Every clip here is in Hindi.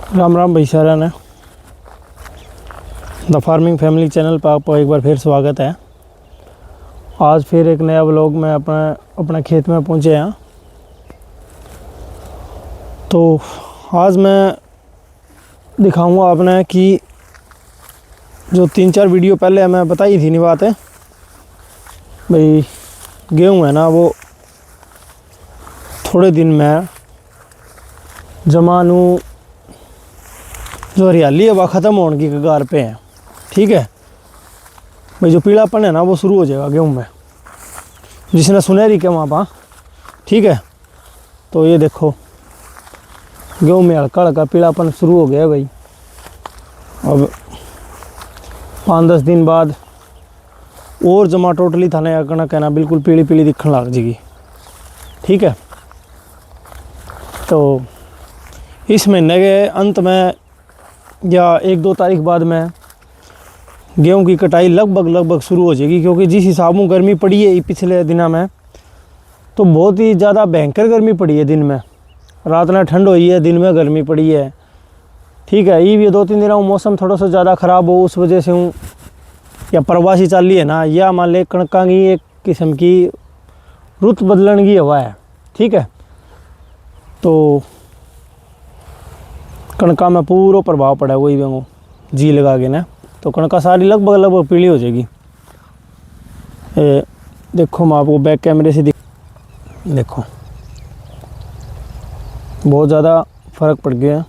राम राम भाई सारा ने द फार्मिंग फैमिली चैनल पर आपको एक बार फिर स्वागत है। आज फिर एक नया व्लॉग में अपने खेत में पहुंचे हैं। तो आज मैं दिखाऊंगा आपने कि जो 3-4 वीडियो पहले मैं बताई थी नहीं बात है भाई, गेहूँ है ना वो थोड़े दिन में जमानू जो हरियाली है वह ख़त्म होने की कगार पे है। ठीक है भाई, जो पीलापन है ना वो शुरू हो जाएगा गेहूं में, जिसने सुनहरी के वहाँ पर। ठीक है, तो ये देखो गेहूं में हल्का हल्का पीलापन शुरू हो गया है भाई। अब 5-10 दिन बाद और जमा टोटली थाने कणक है ना बिल्कुल पीली पीली दिखने लग जाएगी। ठीक है, तो इस महीने के अंत में या 1-2 तारीख बाद में गेहूं की कटाई लगभग शुरू हो जाएगी, क्योंकि जिस हिसाब में गर्मी पड़ी है पिछले दिनों में तो बहुत ही ज़्यादा भयंकर गर्मी पड़ी है। दिन में रात में ठंड हुई है, दिन में गर्मी पड़ी है। ठीक है, ये 2-3 दिनों मौसम थोड़ा सा ज़्यादा ख़राब हो उस वजह से हूँ या प्रवासी चल रही है ना, या मान ले कणका की एक किस्म की रुत बदलने की हवा है। ठीक है, तो कणका में पूरा प्रभाव पड़ा है वही वो जी लगा के ना, तो कणका सारी लगभग पीली हो जाएगी। देखो मैं आपको बैक कैमरे से देखो बहुत ज़्यादा फ़र्क पड़ गया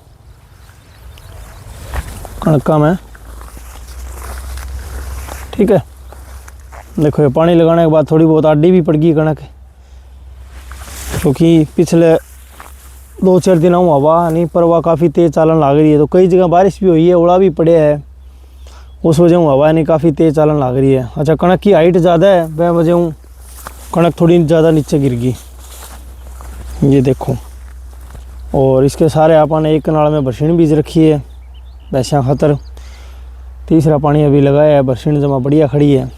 कणका में। ठीक है, देखो ये पानी लगाने के बाद थोड़ी बहुत आडी भी पड़ गई कणक, क्योंकि पिछले 2-4 दिन हवा नहीं पर वह काफ़ी तेज़ चालन लग रही है। तो कई जगह बारिश भी हुई है, ओला भी पड़े है, उस वजह हवा नहीं काफ़ी तेज़ चालन लग रही है। अच्छा, कणक की हाइट ज़्यादा है वह वजह कणक थोड़ी ज़्यादा नीचे गिर गई, ये देखो। और इसके सारे आपने एक कनाल में बरसीन बीज रखी है वैसा खतर, तीसरा पानी अभी लगाया है, बरसीन जमा बढ़िया खड़ी है।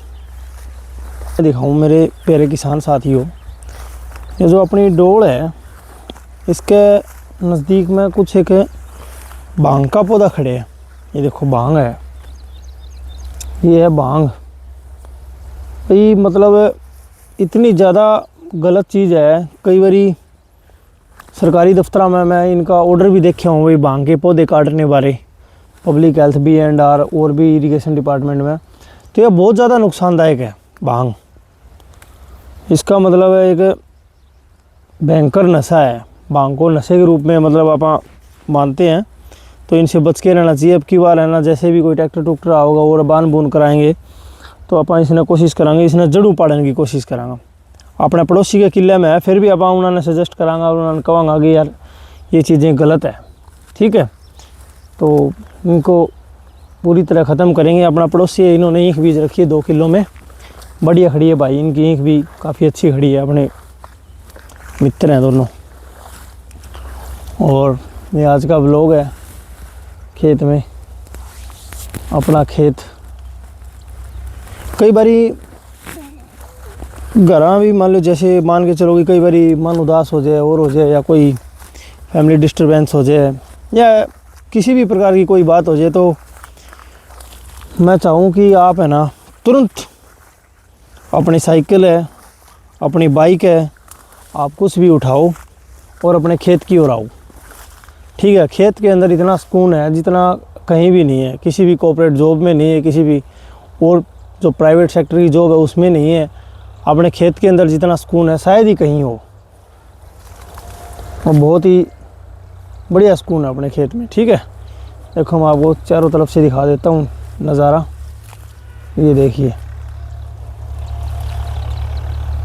दिखाऊँ मेरे प्यारे किसान साथियों, ये जो अपनी डोल है इसके नज़दीक में कुछ एक भांग का पौधा खड़े है। ये देखो भांग है, ये है भांग भाई। मतलब इतनी ज़्यादा गलत चीज़ है, कई बारी सरकारी दफ्तर में मैं इनका ऑर्डर भी देखा हूँ भाई भांग के पौधे काटने बारे, पब्लिक हेल्थ B&R और भी इरिगेशन डिपार्टमेंट में। तो यह बहुत ज़्यादा नुकसानदायक है भांग। इसका मतलब है एक भयंकर नशा है, भांग को नशे के रूप में मतलब आप मानते हैं। तो इनसे बच के रहना चाहिए। अब की बार है ना, जैसे भी कोई ट्रैक्टर टूक्टर आओगा और बान बून कराएंगे तो आप इसने कोशिश कराएंगे, इसने जड़ू पाड़ने की कोशिश करांगा। अपने पड़ोसी के किले में है फिर भी आप उन्होंने सजेस्ट करांगा, उन्होंने कहांगा कि यार ये चीज़ें गलत है। ठीक है, तो इनको पूरी तरह ख़त्म करेंगे। अपना पड़ोसी है, इन्होंने ईख बीज रखी है 2 किलो में, बढ़िया खड़ी है भाई, इनकी ईख भी काफ़ी अच्छी खड़ी है, अपने मित्र हैं दोनों। और ये आज का व्लॉग है खेत में, अपना खेत। कई बारी घर भी मान लो, जैसे मान के चलोगे कई बारी मन उदास हो जाए और हो जाए, या कोई फैमिली डिस्टर्बेंस हो जाए, या किसी भी प्रकार की कोई बात हो जाए, तो मैं चाहूँ कि आप है ना तुरंत अपनी साइकिल है, अपनी बाइक है, आप कुछ भी उठाओ और अपने खेत की ओर आओ। ठीक है, खेत के अंदर इतना सुकून है जितना कहीं भी नहीं है, किसी भी कॉर्पोरेट जॉब में नहीं है, किसी भी और जो प्राइवेट सेक्टर की जॉब है उसमें नहीं है। अपने खेत के अंदर जितना सुकून है शायद ही कहीं हो, और बहुत ही बढ़िया सुकून है अपने खेत में। ठीक है, देखो मैं आपको चारों तरफ से दिखा देता हूँ नज़ारा। ये देखिए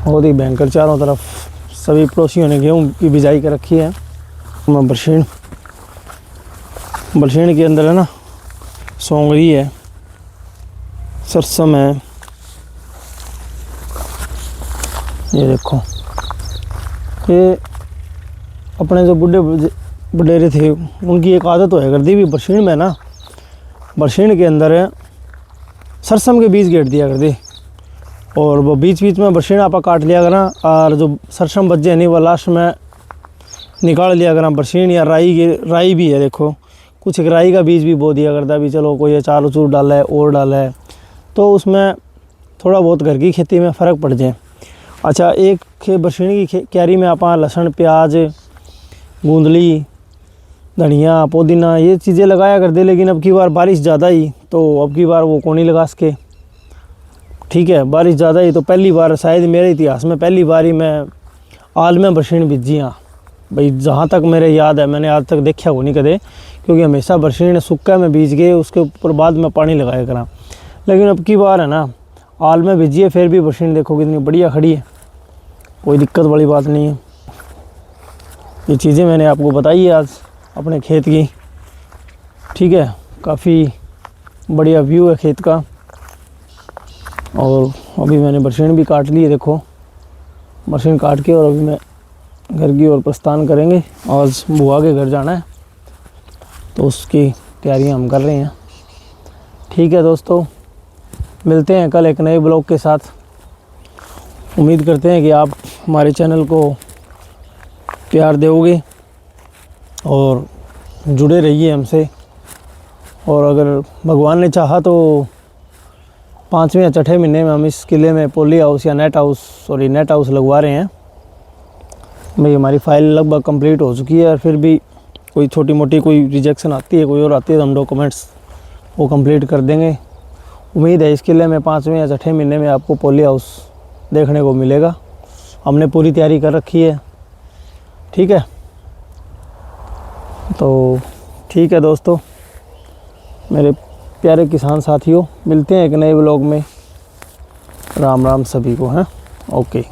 बहुत ही भयंकर, चारों तरफ सभी पड़ोसियों ने गेहूँ की बिजाई कर रखी है। मैं बरसीन के अंदर है ना सौंगरी है, सरसम है, ये देखो। ये अपने जो बुढ़ेरे थे उनकी एक आदत होया करती भी बरसीन में ना, बरसीन के अंदर सरसम के बीज गेट दिया करते, और वो बीच बीच में बरसीन आपा काट लिया करना, और जो सरसम बच जाए नहीं वो लास्ट में निकाल लिया करा बरसीन। या राई भी है, देखो कुछ राई का बीज भी बो दिया करता, भी चलो कोई अचार उचूर डाला है और डाला है तो उसमें थोड़ा बहुत घर की खेती में फ़र्क पड़ जाए। अच्छा, एक बरसीनी की क्यारी में आप लहसुन, प्याज, गूंदली, धनिया, पुदीना ये चीज़ें लगाया करते, लेकिन अब की बार बारिश ज़्यादा ही तो अब की बार वो कौन ही लगा सके। ठीक है, बारिश ज़्यादा ही तो पहली बार शायद मेरे इतिहास में पहली बार ही मैं आल में बरसीन बीजी हाँ भाई। जहाँ तक मेरे याद है मैंने आज तक देखा को नहीं कदे, क्योंकि हमेशा बरसीन सूखा में बीज गए उसके ऊपर बाद में पानी लगाया करा। लेकिन अब की बार है ना आल में बीजिए, फिर भी बरसीन देखो कितनी बढ़िया खड़ी है, कोई दिक्कत वाली बात नहीं है। ये चीज़ें मैंने आपको बताई है आज अपने खेत की। ठीक है, काफ़ी बढ़िया व्यू है खेत का। और अभी मैंने बरसीन भी काट ली है, देखो बरसीन काट के और अभी मैं घर की ओर प्रस्थान करेंगे। आज बुआ के घर जाना है तो उसकी तैयारियां हम कर रहे हैं। ठीक है दोस्तों, मिलते हैं कल एक नए ब्लॉग के साथ। उम्मीद करते हैं कि आप हमारे चैनल को प्यार दोगे और जुड़े रहिए हमसे। और अगर भगवान ने चाहा तो 5वें या छठे महीने में हम इस किले में पोली हाउस या नेट हाउस लगवा रहे हैं भाई। हमारी फाइल लगभग कंप्लीट हो चुकी है और फिर भी कोई छोटी मोटी कोई रिजेक्शन आती है, कोई और आती है तो हम डॉक्यूमेंट्स वो कंप्लीट कर देंगे। उम्मीद है इस किले में 5वें या छठे महीने में आपको पोली हाउस देखने को मिलेगा। हमने पूरी तैयारी कर रखी है। ठीक है, तो ठीक है दोस्तों, मेरे प्यारे किसान साथियों, मिलते हैं एक नए ब्लॉग में। राम राम सभी को हैं। ओके।